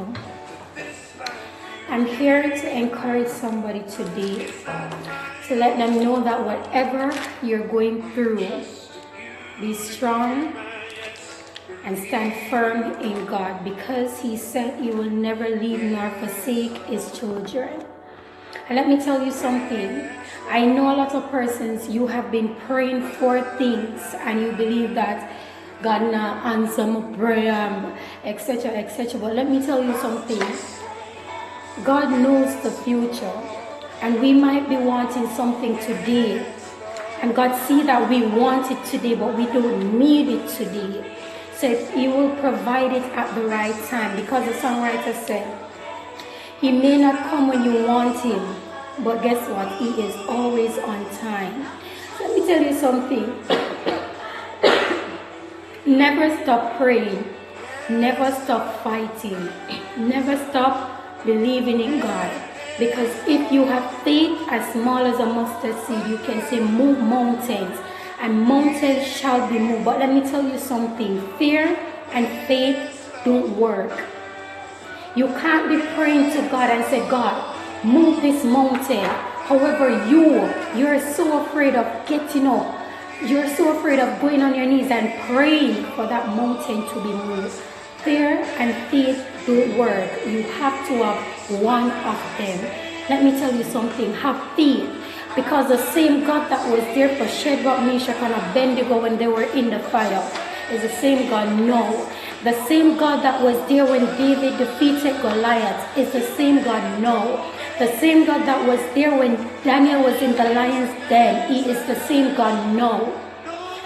people. I'm here to encourage somebody today, to let them know that whatever you're going through, be strong and stand firm in God, because He said He will never leave nor forsake His children. And let me tell you something. I know a lot of persons, you have been praying for things and you believe that God now answer my prayer, etc., etc. But let me tell you something. God knows the future, and we might be wanting something today, and God see that we want it today, but we don't need it today. So He will provide it at the right time, because the songwriter said, He may not come when you want Him, but guess what? He is always on time. Let me tell you something. Never stop praying. Never stop fighting. Never stop believing in God. Because if you have faith as small as a mustard seed, you can say move mountains, and mountains shall be moved. But let me tell you something. Fear and faith don't work. You can't be praying to God and say, God, move this mountain. However, you're so afraid of getting up. You're so afraid of going on your knees and praying for that mountain to be moved. Fear and faith don't work. You have to have one of them. Let me tell you something. Have faith. Because the same God that was there for Shadrach, Meshach, and Abednego when they were in the fire is the same God now. The same God that was there when David defeated Goliath is the same God now. The same God that was there when Daniel was in the lion's den, He is the same God now.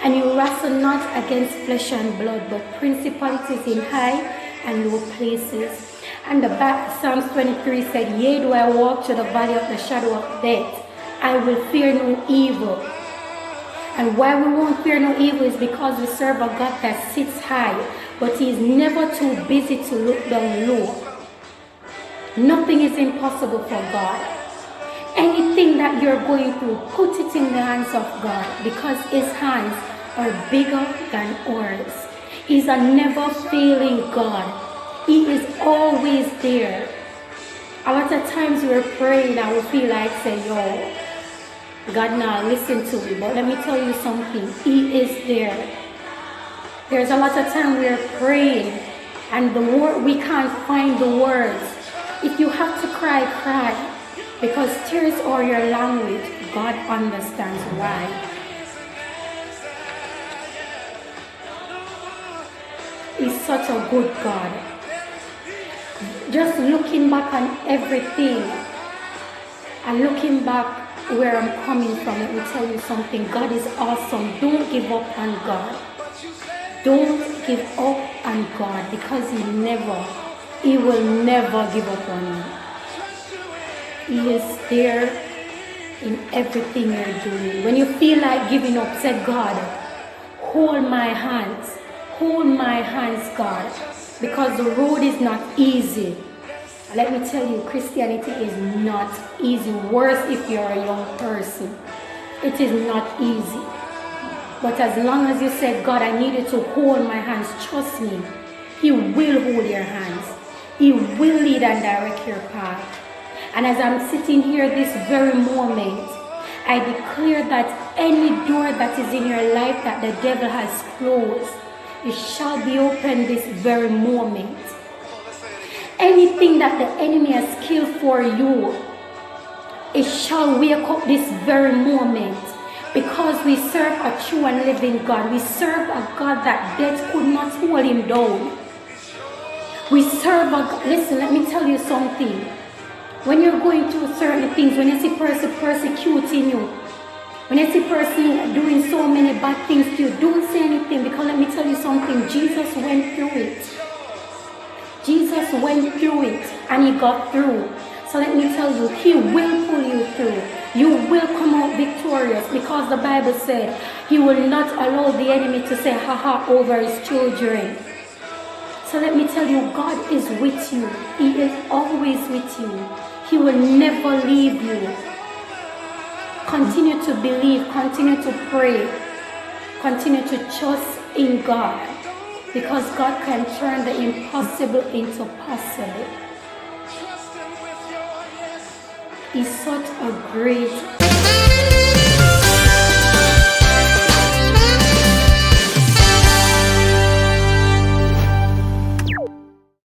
And you wrestle not against flesh and blood, but principalities in high and low places. And the back, Psalms 23 said, Yea, do I walk through the valley of the shadow of death, I will fear no evil. And why we won't fear no evil is because we serve a God that sits high, but He is never too busy to look down low. Nothing is impossible for God. Anything that you're going through, put it in the hands of God, because His hands are bigger than ours. He's a never failing God. He is always there. A lot of times we're praying and we feel like say, yo, God now listen to me. But let me tell you something. He is there. There's a lot of time we're praying and we can't find the words. If you have to cry, cry. Because tears are your language. God understands why. He's such a good God. Just looking back on everything and looking back where I'm coming from, let me tell you something. God is awesome. Don't give up on God. Don't give up on God, because He will never give up on you. He is there in everything you're doing. When you feel like giving up, say, God, hold my hands. Hold my hands, God. Because the road is not easy. Let me tell you, Christianity is not easy. Worse if you're a young person. It is not easy. But as long as you said, God, I need you to hold my hands, trust me, He will hold your hands. He will lead and direct your path. And as I'm sitting here this very moment, I declare that any door that is in your life that the devil has closed, it shall be opened this very moment. Anything that the enemy has killed for you, it shall wake up this very moment. Because we serve a true and living God. We serve a God that death could not hold Him down. We serve a God. Listen, let me tell you something. When you're going through certain things, when you see person persecuting you, when you see person doing so many bad things to you, don't say anything, because let me tell you something. Jesus went through it. Jesus went through it and He got through. So let me tell you, He will pull you through. You will come out victorious, because the Bible said He will not allow the enemy to say ha over His children. So let me tell you, God is with you. He is always with you. He will never leave you. Continue to believe, continue to pray, continue to trust in God. because God can turn the impossible into possible. He's such a great